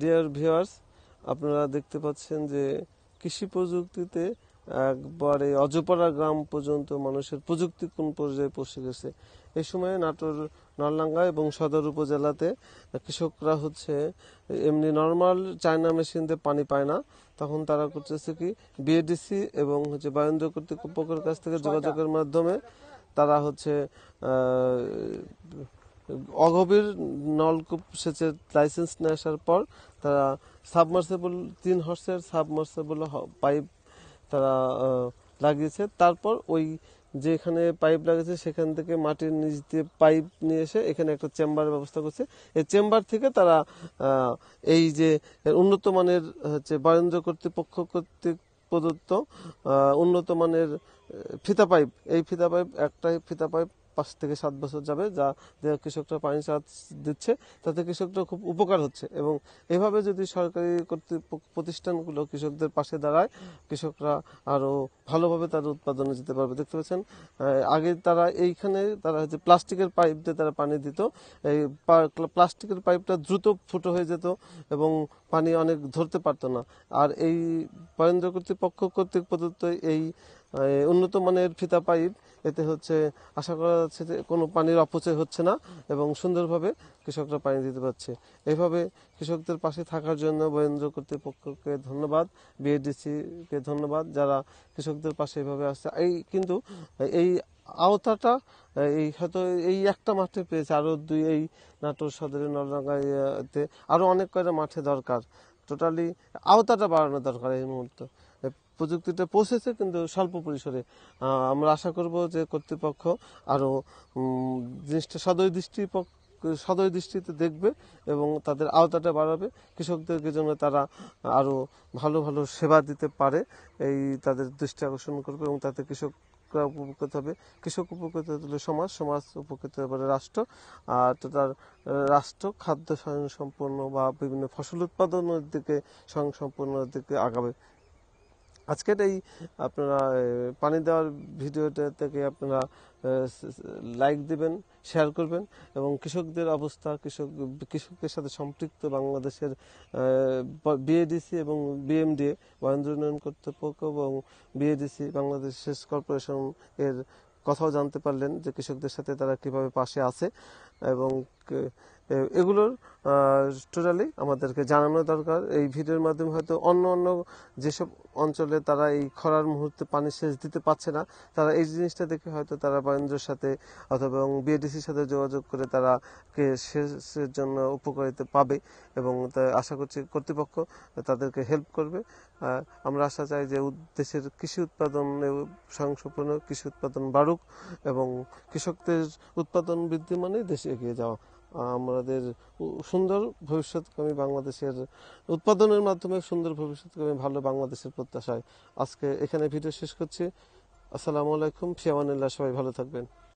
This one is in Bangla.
ডিয়ার ভিউয়ার্স, আপনারা দেখতে পাচ্ছেন যে কৃষি প্রযুক্তিতে একবারে অজপাড়া গ্রাম পর্যন্ত মানুষের প্রযুক্তি কোন পর্যায়ে পৌঁছে গেছে। এই সময়ে নাটোর, নলডাঙ্গা এবং সদর উপজেলাতে কৃষকরা এমনি নর্মাল চায়না মেশিন দিয়ে পানি পায় না, তখন তারা করতেছে কি বিএডিসি এবং বায়ুন্দ্র কর্তৃপক্ষের কাছ থেকে যোগাযোগের মাধ্যমে তারা অগভীর নলকূপ সেচের লাইসেন্স নিয়ে আসার পর তারা সাবমার্সেবল 3 হর্সের সাবমার্সেবল পাইপ তারা লাগিয়েছে। তারপর ওই যেখানে পাইপ লাগিয়েছে সেখান থেকে মাটির নিচ দিয়ে পাইপ নিয়ে এসে এখানে একটা চেম্বারের ব্যবস্থা করছে। এই চেম্বার থেকে তারা এই যে উন্নত মানের বায়ুন্দ্র কর্তৃপক্ষ কর্তৃক প্রদত্ত উন্নত মানের ফিতা পাইপ, এই ফিতা পাইপ একটাই ফিতা পাইপ 5 থেকে 7 বছর যাবে, যা কৃষকরা পানি চাষ দিচ্ছে, তাতে কৃষকরা খুব উপকার হচ্ছে। এবং এভাবে যদি সরকারি প্রতিষ্ঠানগুলো কৃষকদের পাশে দাঁড়ায়, কৃষকরা আরো ভালোভাবে তাদের উৎপাদনে যেতে পারবে। দেখতে পাচ্ছেন আগে তারা তারা প্লাস্টিকের পাইপ দিয়ে তারা পানি দিত। এই প্লাস্টিকের পাইপটা দ্রুত ফুটো হয়ে যেত এবং পানি অনেক ধরতে পারতো না। আর এই বায়ুন্দ্র কর্তৃপক্ষ কর্তৃক প্রদত্ত এই উন্নত মানের ফিতা পাইপ, এতে আশা করা যাচ্ছে যে কোনো পানির অপচয় হচ্ছে না এবং সুন্দরভাবে কৃষকরা পানি দিতে পারছে। এইভাবে কৃষকদের পাশে থাকার জন্য বায়ুন্দ্র কর্তৃপক্ষকে ধন্যবাদ, বিএডিসি কে ধন্যবাদ, যারা কৃষকদের পাশে এইভাবে আসছে। কিন্তু এই আওতাটা হয়তো এই একটা মাঠে পেয়েছে, আরো এই নাটোর সদরে, নলডাঙ্গাতে আরো অনেক কয়টা মাঠে দরকার। টোটালি আওতাটা বাড়ানো দরকার এই মুহূর্তে। প্রযুক্তিটা পৌঁছেছে কিন্তু স্বল্প পরিসরে। আমরা আশা করব যে কর্তৃপক্ষ আরো জিনিসটা সদয় দৃষ্টিতে দেখবে এবং তাদের আওতাটা বাড়াবে, কৃষকদেরকে যেন তারা আরো ভালো ভালো সেবা দিতে পারে এই তাদের দৃষ্টি আকর্ষণ করবে। এবং তাতে কৃষকরা উপকৃত হবে, কৃষক উপকৃত হলে সমাজ উপকৃত হবে রাষ্ট্র। আর তার রাষ্ট্র খাদ্য স্বয়ংসম্পূর্ণ বা বিভিন্ন ফসল উৎপাদনের দিকে স্বয়ংসম্পূর্ণের দিকে আগাবে। আজকের এই আপনারা পানি দেওয়ার ভিডিওটা থেকে আপনারা লাইক দিবেন, শেয়ার করবেন এবং কৃষকদের অবস্থা, কৃষকের সাথে সম্পৃক্ত বাংলাদেশের বিএডিসি এবং বিএমডিএ, বায়ুন্দ্র উন্নয়ন কর্তৃপক্ষ এবং বিএডিসি বাংলাদেশ সেচ কর্পোরেশন এর কথাও জানতে পারলেন যে কৃষকদের সাথে তারা কিভাবে পাশে আছে। এবং এগুলোর টোটালি আমাদেরকে জানানো দরকার। এই ভিডিওর মাধ্যমে হয়তো অন্য যেসব অঞ্চলে তারা এই খরার মুহূর্তে পানি সেচ দিতে পারছে না, তারা এই জিনিসটা দেখে হয়তো তারা বায়ুন্দ্রের সাথে অথবা বিএডিসির সাথে যোগাযোগ করে তারা সেচের জন্য উপকারিতা পাবে এবং আশা করছি কর্তৃপক্ষ তাদেরকে হেল্প করবে। আমরা আশা চাই যে দেশের কৃষি উৎপাদন স্বয়ংসম্পূর্ণ কৃষি উৎপাদন বাড়ুক এবং কৃষকদের উৎপাদন বৃদ্ধি মানে দেশে এগিয়ে যাওয়া। আমাদের সুন্দর ভবিষ্যৎকামী বাংলাদেশের উৎপাদনের মাধ্যমে সুন্দর ভবিষ্যৎকামী ভালো বাংলাদেশের প্রত্যাশায় আজকে এখানে ভিডিও শেষ করছি। আসসালামু আলাইকুম, ফি আমানিল্লাহ। সবাই ভালো থাকবেন।